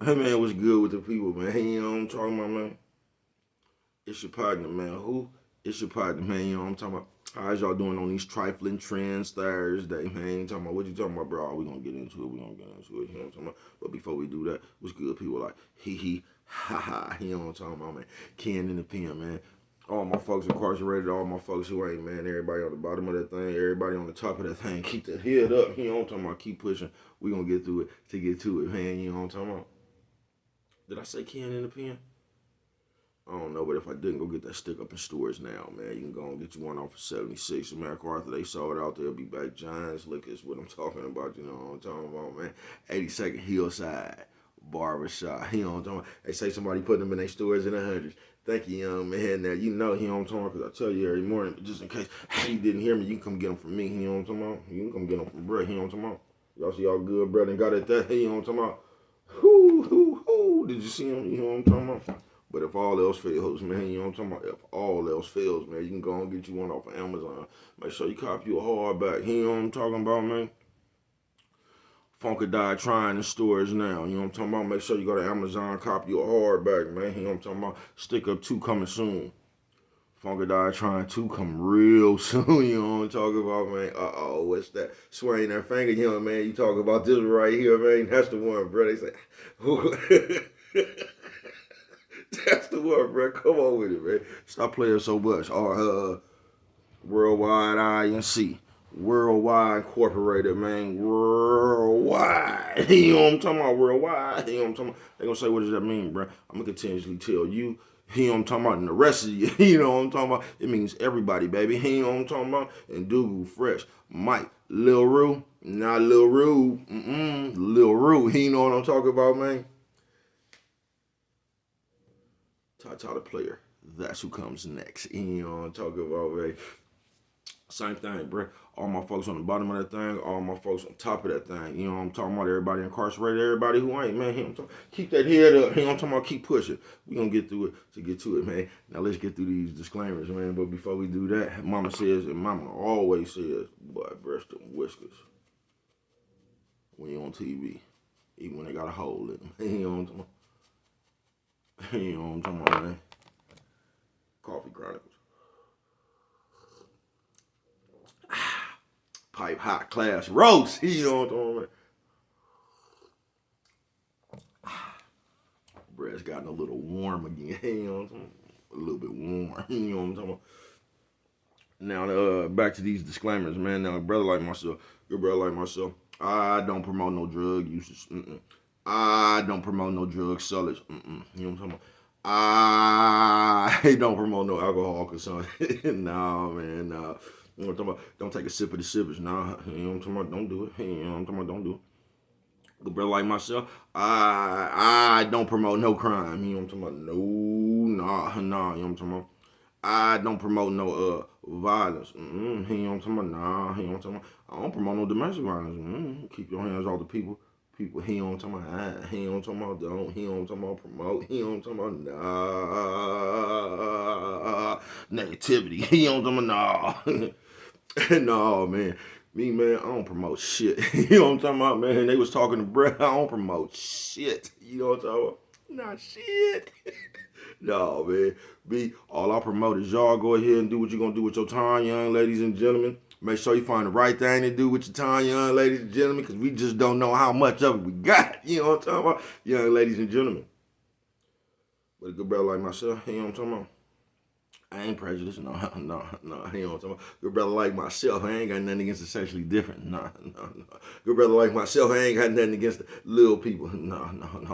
Hey man, what's good with the people, man? Hey, you know what I'm talking about, man? It's your partner, man. Who? It's your partner, man. You know what I'm talking about? How's y'all doing on these trifling trends Thursday, man? Talking about what you talking about, bro? We gonna get into it. We gonna get into it. You know what I'm talking about? But before we do that, what's good? People like hee hee, ha ha. You know what I'm talking about, man? Ken in the pen, man. All my folks incarcerated, all my folks who ain't, man. Everybody on the bottom of that thing, everybody on the top of that thing. Keep that head up. You know what I'm talking about? Keep pushing. We gonna get through it to get to it, man. You know what I'm talking about? Did I say Ken in the pen? I don't know, but if I didn't, go get that stick up in stores now, man. You can go and get you one off of 76. America Arthur, they sold out. They'll be back. Giants, look, is what I'm talking about. You know what I'm talking about, man. 82nd Hillside Barbershop. You know what I'm talking about. They say somebody put them in their stores in the hundreds. Thank you, young man. Now, you know, you know what I'm talking about, because I tell you every morning, but just in case you didn't hear me, you can come get them from me. You know what I'm talking about? You can come get them from Brett. You know what I'm talking about? Y'all see all good, brother, and got it that. You know what I'm talking about? Whoo. Did you see him? You know what I'm talking about? But if all else fails, man, you know what I'm talking about? If all else fails, man, you can go and get you one off of Amazon. Make sure you copy you a hardback. You know what I'm talking about, man? Funkadie trying in stores now. You know what I'm talking about? Make sure you go to Amazon, copy you a hardback, man. You know what I'm talking about? Stick Up 2 coming soon. Funkadie trying to come real soon. You know what I'm talking about, man? What's that? Swaying that finger, you know, man. You talk about this right here, man. That's the one, bro. They say, that's the one, bro. Come on with it, man. Stop playing so much. Worldwide INC. Worldwide Incorporated, man. Worldwide. You know what I'm talking about? Worldwide. You know what I'm talking about? They gonna say, what does that mean, bro? I'm gonna continuously tell you. You know what I'm talking about? And the rest of you, you know what I'm talking about? It means everybody, baby. You know what I'm talking about? And Dougal Fresh. Mike. Lil Rue. Not Lil Rue. Lil Rue. You know what I'm talking about, man? Tata the player. That's who comes next. You know what I'm talking about, man? Same thing, bro. All my folks on the bottom of that thing, all my folks on top of that thing. You know what I'm talking about? Everybody incarcerated, everybody who ain't, man. You know what I'm talking, keep that head up. You know what I'm talking about? Keep pushing. We gonna get through it to get to it, man. Now let's get through these disclaimers, man. But before we do that, Mama says, and Mama always says, boy, breast and whiskers when you on TV, even when they got a hole in them. You know what I'm talking about? You know what I'm talking about, man? Coffee Chronicles. Pipe hot class roast. You know what I'm talking about? Breast gotten a little warm again. You know what I'm talking about? A little bit warm. You know what I'm talking about? Now, back to these disclaimers, man. Now, a brother like myself, good brother like myself, I don't promote no drug usage. I don't promote no drug sellers. You know what I'm talking about? I don't promote no alcohol consumption. Nah, man, nah. You know what I'm talking about? Don't take a sip of the sippers. Nah, you know what I'm talking about? Don't do it. You know what I'm talking about? Don't do it. Good brother like myself, I don't promote no crime. You know what I'm talking about? No, nah. You know what I'm talking about? I don't promote no violence. You know what I'm talking about? Nah, you know what I'm talking about? I don't promote no domestic violence. Keep your hands off the people. People, he don't talking about, he don't talking about, don't, he don't talking about promote, he don't talking about, negativity, he don't talking about, nah. No, man. Me, man, I don't promote shit. You know what I'm talking about, man? They was talking to Brett. I don't promote shit. You know what I'm talking about? Not shit. No, man. B, all I promote is y'all go ahead and do what you're going to do with your time, young ladies and gentlemen. Make sure you find the right thing to do with your time, young ladies and gentlemen, because we just don't know how much of it we got. You know what I'm talking about? Young ladies and gentlemen. But a good brother like myself, you know what I'm talking about? I ain't prejudiced, no, no, no. You know what I'm talking about? Good brother like myself, I ain't got nothing against the sexually different. No. Good brother like myself, I ain't got nothing against the little people. No.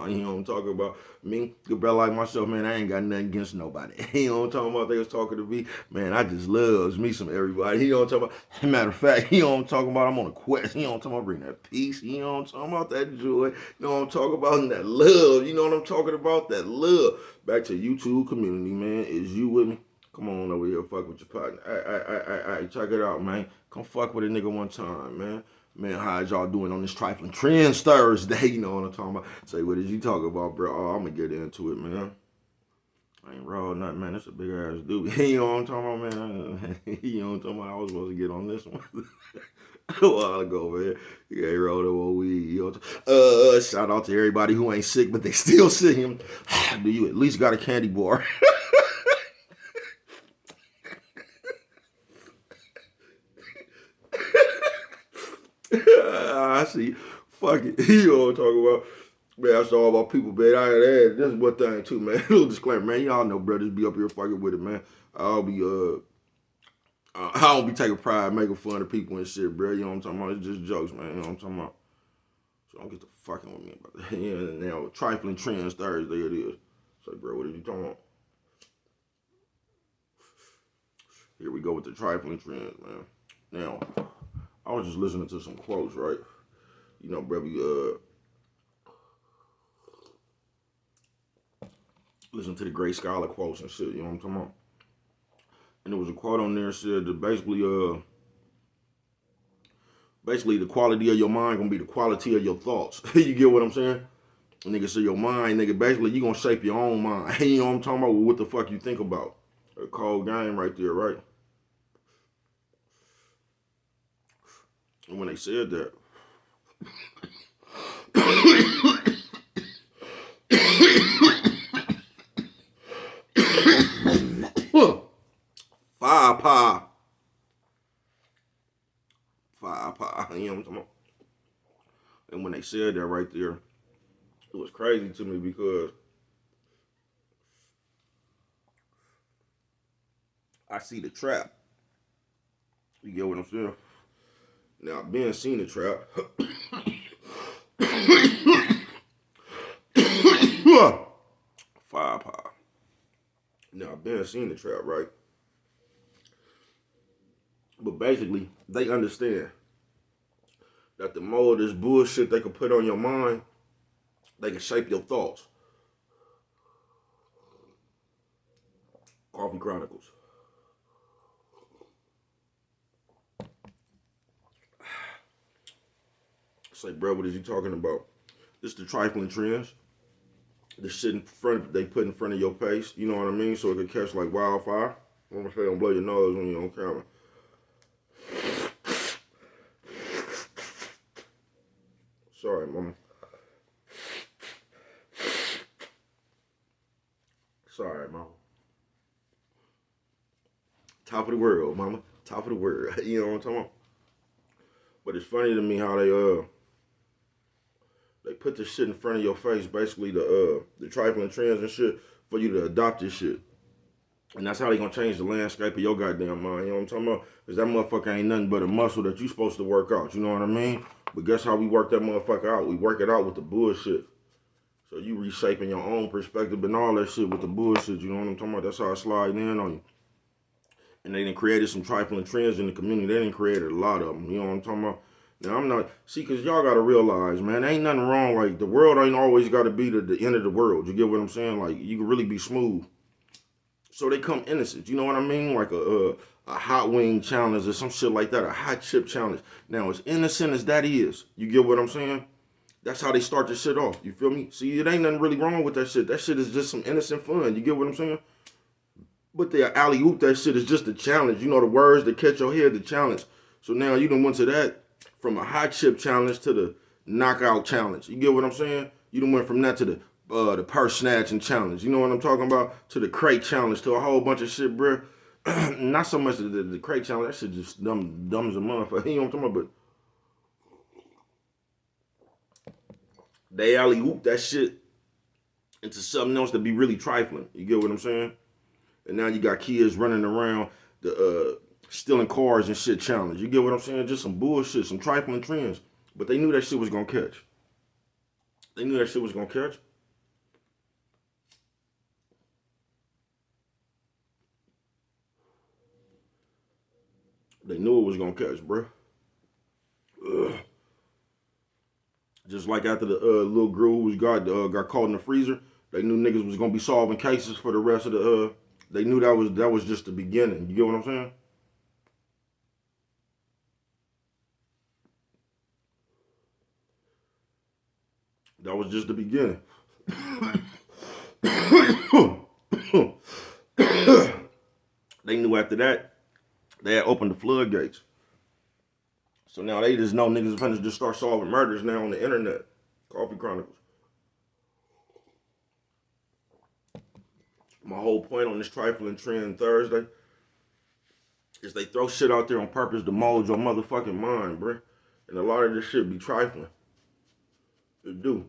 You know what I'm talking about? Me, good brother like myself, man, I ain't got nothing against nobody. You know what I'm talking about? They was talking to me, man, I just loves me some everybody. You know what I'm talking about? Matter of fact, you know what I'm talking about? I'm on a quest. You know what I'm talking about? Bring that peace. You know what I'm talking about? That joy. You know what I'm talking about? And that love. You know what I'm talking about? That love. Back to YouTube community, man. Is you with me? Come on over here, fuck with your partner. Hey, check it out, man. Come fuck with a nigga one time, man. Man, how y'all doing on this trifling trends Thursday? You know what I'm talking about? Say, what did you talk about, bro? Oh, I'm gonna get into it, man. I ain't raw nothing, man. That's a big ass dude. You know what I'm talking about, man? You know what I'm talking about? I was supposed to get on this one a while ago, man. You ain't rolled up on weed. You know shout out to everybody who ain't sick, but they still sick. Do you at least got a candy bar? I see. Fuck it. You know what I'm talking about? Man, I saw about people, man. This is one thing too, man. Little disclaimer, man. Y'all know brothers be up here fucking with it, man. I don't be taking pride making fun of people and shit, bro. You know what I'm talking about? It's just jokes, man. You know what I'm talking about? So don't get to fucking with me about that. Yeah, now Trifling Trends Thursday it is. So, bro, what are you talking about? Here we go with the Trifling Trends, man. Now, I was just listening to some quotes, right? You know, bro, listen to the great scholar quotes and shit, you know what I'm talking about? And there was a quote on there that said that basically the quality of your mind gonna be the quality of your thoughts. You get what I'm saying? Nigga, so your mind, nigga, basically you gonna shape your own mind. You know what I'm talking about? What the fuck you think about? A cold game right there, right? And when they said that, fire pie. Fire pie. You know what I'm talking about? And when they said that right there, it was crazy to me because I see the trap. You get what I'm saying? Now, being seen the trap, fire pie. Now, being seen the trap, right? But basically, they understand that the more of this bullshit they can put on your mind, they can shape your thoughts. Coffee Chronicles. Say, bro, what is you talking about? This is the trifling trends. The shit in front they put in front of your face, you know what I mean? So it can catch like wildfire. I'm gonna say don't blow your nose when you're on camera. Sorry, mama. Sorry, mama. Top of the world, mama. Top of the world. You know what I'm talking about? But it's funny to me how they put this shit in front of your face, basically the trifling trends and shit, for you to adopt this shit. And that's how they gonna change the landscape of your goddamn mind. You know what I'm talking about? Because that motherfucker ain't nothing but a muscle that you supposed to work out. You know what I mean? But guess how we work that motherfucker out? We work it out with the bullshit. So you reshaping your own perspective and all that shit with the bullshit. You know what I'm talking about? That's how I slide in on you. And they done created some trifling trends in the community. They done created a lot of them. You know what I'm talking about? Now, I'm not, see, because y'all got to realize, man, ain't nothing wrong. Like, the world ain't always got to be the end of the world. You get what I'm saying? Like, you can really be smooth. So they come innocent. You know what I mean? Like a hot wing challenge or some shit like that, a hot chip challenge. Now, as innocent as that is, you get what I'm saying? That's how they start the shit off. You feel me? See, it ain't nothing really wrong with that shit. That shit is just some innocent fun. You get what I'm saying? But the alley oop, that shit is just a challenge. You know the words that catch your head, the challenge. So now you done went to that from a hot chip challenge to the knockout challenge. You get what I'm saying? You done went from that to the purse snatching challenge. You know what I'm talking about? To the crate challenge, to a whole bunch of shit, bro. Not so much the crate challenge. That shit just dumb as a motherfucker. You know what I'm talking about? But they alley oop that shit into something else to be really trifling. You get what I'm saying? And now you got kids running around the stealing cars and shit challenge. You get what I'm saying? Just some bullshit, some trifling trends. But they knew that shit was gonna catch. They knew that shit was gonna catch. They knew it was gonna catch, bro. Ugh. Just like after the little girl who was got caught in the freezer, they knew niggas was gonna be solving cases for the rest of the. They knew that was just the beginning. You get what I'm saying? That was just the beginning. do after that, they had opened the floodgates. So now they just know niggas are finna just start solving murders now on the internet. Coffee Chronicles. My whole point on this trifling trend Thursday is they throw shit out there on purpose to mold your motherfucking mind, bruh. And a lot of this shit be trifling. It do.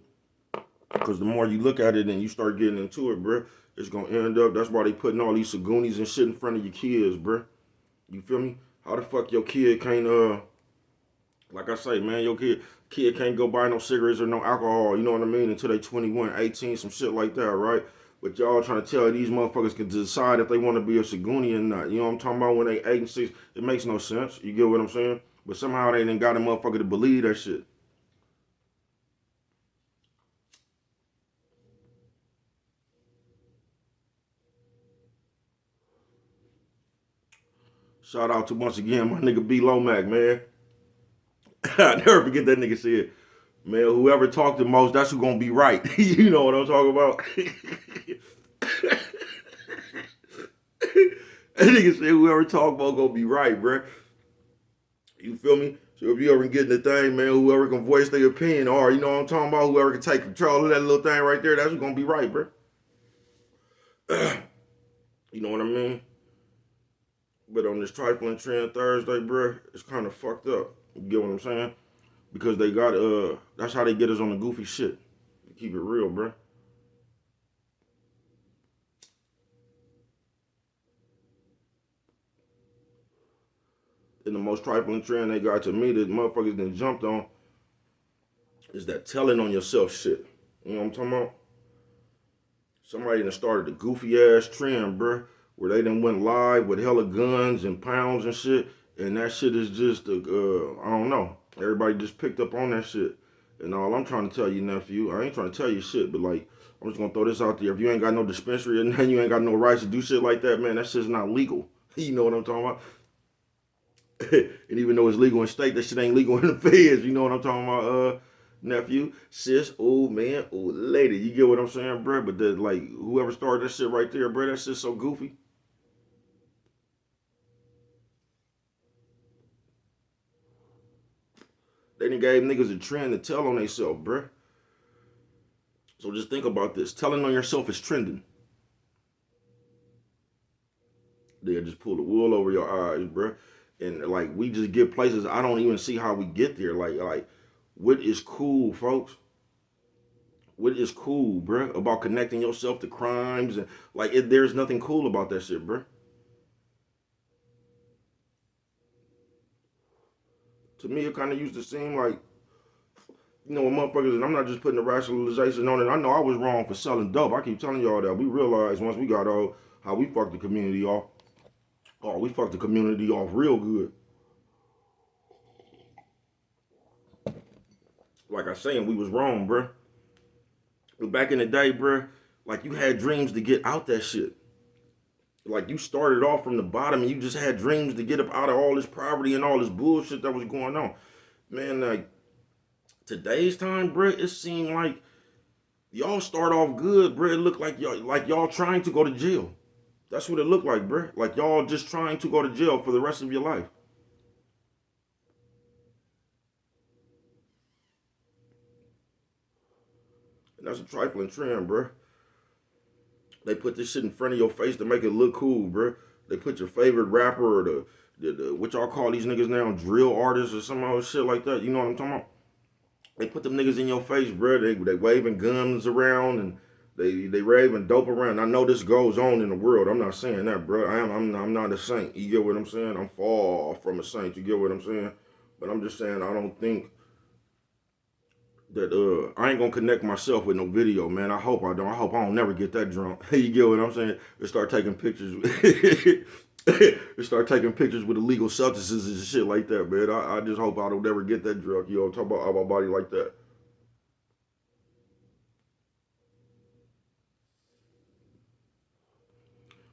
Because the more you look at it and you start getting into it, bruh, it's going to end up, that's why they putting all these Sagoonies and shit in front of your kids, bruh. You feel me? How the fuck your kid can't, like I say, man, your kid can't go buy no cigarettes or no alcohol, you know what I mean, until they 21, 18, some shit like that, right? But y'all trying to tell these motherfuckers can decide if they want to be a Sagoonie or not. You know what I'm talking about? When they 8 and 6, it makes no sense. You get what I'm saying? But somehow they done got a motherfucker to believe that shit. Shout out to, once again, my nigga B. Lomac, man. I never forget that nigga said, man, whoever talked the most, that's who gonna be right. You know what I'm talking about? That nigga said whoever talk about gonna be right, bruh. You feel me? So if you ever get in the thing, man, whoever can voice their opinion, or you know what I'm talking about, whoever can take control of that little thing right there, that's who's gonna be right, bruh. You know what I mean? But on this trifling trend Thursday, bruh, it's kind of fucked up. You get what I'm saying? Because they got, that's how they get us on the goofy shit. Keep it real, bruh. And the most trifling trend they got to me that motherfuckers done jumped on is that telling on yourself shit. You know what I'm talking about? Somebody done started a goofy ass trend, bruh, where they done went live with hella guns and pounds and shit. And that shit is just, I don't know. Everybody just picked up on that shit. And all I'm trying to tell you, nephew, I ain't trying to tell you shit, but like, I'm just gonna throw this out there. If you ain't got no dispensary and then you ain't got no rights to do shit like that, man, that shit's not legal. You know what I'm talking about? And even though it's legal in state, that shit ain't legal in the feds. You know what I'm talking about, nephew, sis, old man, old lady. You get what I'm saying, bro? But the, like, whoever started that shit right there, bro, that shit's so goofy. They done gave niggas a trend to tell on themselves, bro. So just think about this. Telling on yourself is trending. They'll just pull the wool over your eyes, bro. And like, we just get places, I don't even see how we get there. Like, what is cool, folks? What is cool, bruh, about connecting yourself to crimes and like there's nothing cool about that shit, bruh. To me, it kind of used to seem like, you know, motherfuckers, and I'm not just putting the rationalization on it. I know I was wrong for selling dope. I keep telling y'all that. We realized once we got out how we fucked the community off. Oh, we fucked the community off real good. Like I saying, we was wrong, bruh. But back in the day, bruh, like you had dreams to get out that shit. Like you started off from the bottom and you just had dreams to get up out of all this poverty and all this bullshit that was going on. Man, like today's time, bro, it seemed like y'all start off good, bro. It looked like y'all trying to go to jail. That's what it looked like, bro. Like y'all just trying to go to jail for the rest of your life. And that's a trifling trend, bro. They put this shit in front of your face to make it look cool, bro. They put your favorite rapper or the what y'all call these niggas now, drill artists or some other shit like that. You know what I'm talking about? They put them niggas in your face, bro. They waving guns around and they raving dope around. I know this goes on in the world. I'm not saying that, bro. I'm not a saint. You get what I'm saying? I'm far from a saint. You get what I'm saying? But I'm just saying I don't think that I ain't gonna connect myself with no video, man. I hope I don't. I hope I don't never get that drunk. You get what I'm saying? They start taking pictures. They start taking pictures with illegal substances and shit like that, man. I just hope I don't ever get that drunk. You know, talk about my body like that.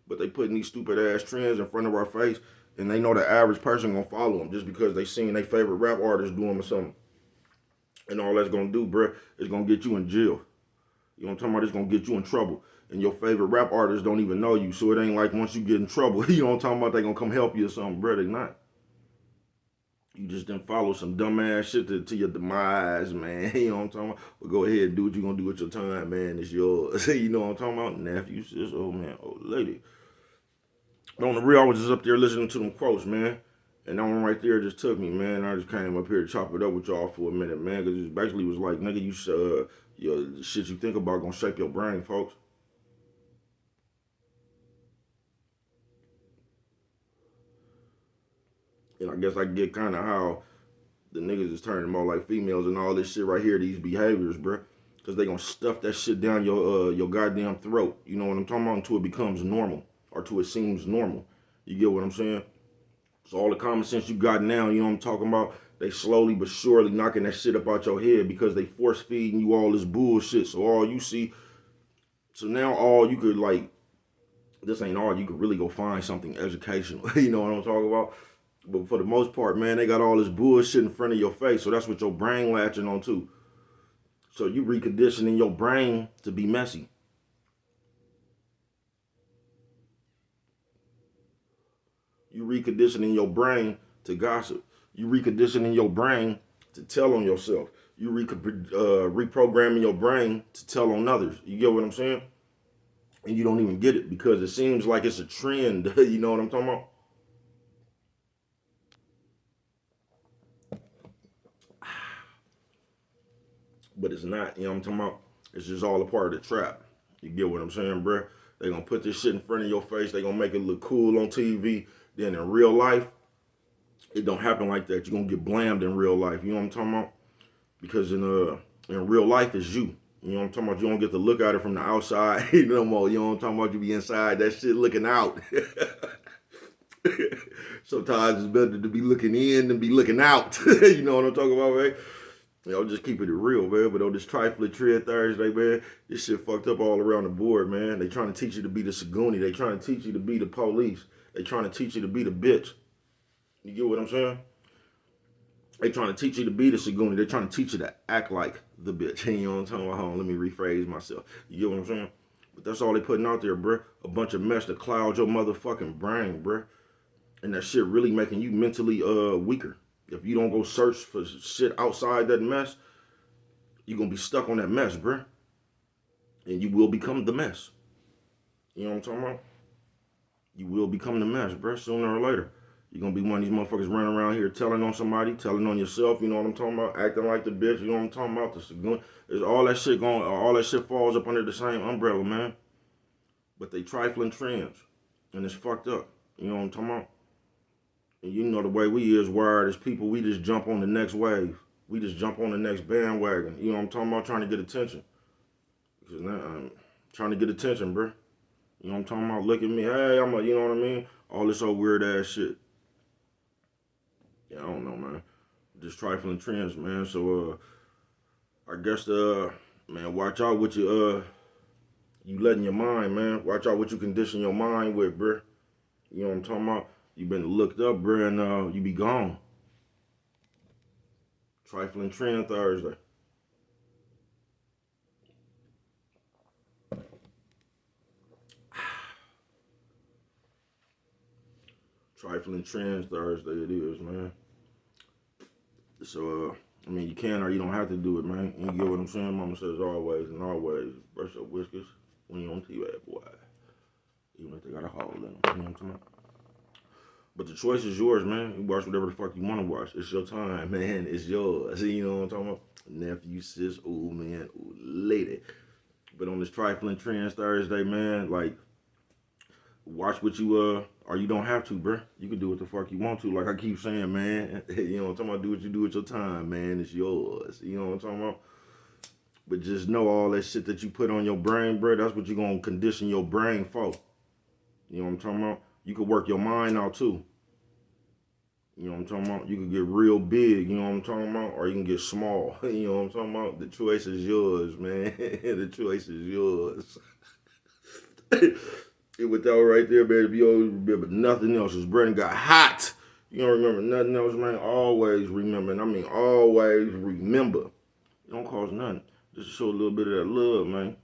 But they putting these stupid ass trends in front of our face, and they know the average person gonna follow them just because they seen their favorite rap artist do them or something. And all that's gonna do, bruh, is gonna get you in jail. You know what I'm talking about? It's gonna get you in trouble. And your favorite rap artists don't even know you. So it ain't like once you get in trouble, you know what I'm talking about, they gonna come help you or something, bro. They not. You just didn't follow some dumbass shit to your demise, man. You know what I'm talking about? But go ahead and do what you gonna do with your time, man. It's yours. You know what I'm talking about? Nephew, sis, old man, old lady. But on the real, I was just up there listening to them quotes, man. And that one right there just took me, man. I just came up here to chop it up with y'all for a minute, man. Because it basically was like, nigga, the shit you think about gonna shape your brain, folks. And I guess I get kind of how the niggas is turning more like females and all this shit right here, these behaviors, bro. Because they gonna stuff that shit down your goddamn throat. You know what I'm talking about? Until it becomes normal. Or till it seems normal. You get what I'm saying? So all the common sense you got now, you know what I'm talking about? They slowly but surely knocking that shit up out your head because they force feeding you all this bullshit. So all you see, so now all you could like, this ain't all, you could really go find something educational. You know what I'm talking about? But for the most part, man, they got all this bullshit in front of your face. So that's what your brain latching on to. So you reconditioning your brain to be messy. You reconditioning your brain to gossip. You reconditioning your brain to tell on yourself. You reprogramming your brain to tell on others. You get what I'm saying? And you don't even get it because it seems like it's a trend. You know what I'm talking about? But it's not. You know what I'm talking about? It's just all a part of the trap. You get what I'm saying, bruh? They gonna put this shit in front of your face. They gonna make it look cool on TV. Then in real life, it don't happen like that. You're gonna get blamed in real life. You know what I'm talking about? Because in real life, it's you. You know what I'm talking about? You don't get to look at it from the outside no more. You know what I'm talking about? You be inside that shit looking out. Sometimes it's better to be looking in than be looking out. You know what I'm talking about, man? You know, just keeping it real, man. But on this Trifling Trend Thursday, man, this shit fucked up all around the board, man. They trying to teach you to be the Saguni. They trying to teach you to be the police. They trying to teach you to be the bitch. You get what I'm saying? They trying to teach you to be the Saguni. They trying to teach you to act like the bitch. You know what I'm talking about? Hold on, let me rephrase myself. You get what I'm saying? But that's all they putting out there, bruh. A bunch of mess to cloud your motherfucking brain, bruh. And that shit really making you mentally weaker. If you don't go search for shit outside that mess, you're going to be stuck on that mess, bruh. And you will become the mess. You know what I'm talking about? You will become the mess, bruh, sooner or later. You're going to be one of these motherfuckers running around here telling on somebody, telling on yourself, you know what I'm talking about? Acting like the bitch, you know what I'm talking about? There's all that shit going, all that shit falls up under the same umbrella, man. But they trifling trends. And it's fucked up. You know what I'm talking about? And you know the way we is wired as people, we just jump on the next wave. We just jump on the next bandwagon. You know what I'm talking about? Trying to get attention. Because now I'm trying to get attention, bro. You know what I'm talking about? Look at me. Hey, you know what I mean? All this old weird ass shit. Yeah, I don't know, man. Just trifling trends, man. So, I guess, man, watch out what you letting your mind, man. Watch out what you condition your mind with, bro. You know what I'm talking about? You been looked up, bro, and you be gone. Trifling Trend Thursday. Trifling Trends Thursday it is, man. So, I mean, you can or you don't have to do it, man. You get what I'm saying? Mama says always and always, brush your whiskers when you're on TV, boy. Even if they got a hole in them. You know what I'm talking about? But the choice is yours, man. You watch whatever the fuck you want to watch. It's your time, man. It's yours. You know what I'm talking about? Nephew, sis, old man, old lady. But on this Trifling Trends Thursday, man, like, watch what you, or you don't have to, bruh. You can do what the fuck you want to. Like I keep saying, man. You know what I'm talking about? Do what you do with your time, man. It's yours. You know what I'm talking about? But just know all that shit that you put on your brain, bruh, that's what you're going to condition your brain for. You know what I'm talking about? You could work your mind out, too. You know what I'm talking about? You can get real big, you know what I'm talking about? Or you can get small. You know what I'm talking about? The choice is yours, man. The choice is yours. With that right there, baby, if you always remember nothing else, as Brendan got hot. You don't remember nothing else, man. Always remember. And I mean, always remember. It don't cost nothing. Just to show a little bit of that love, man.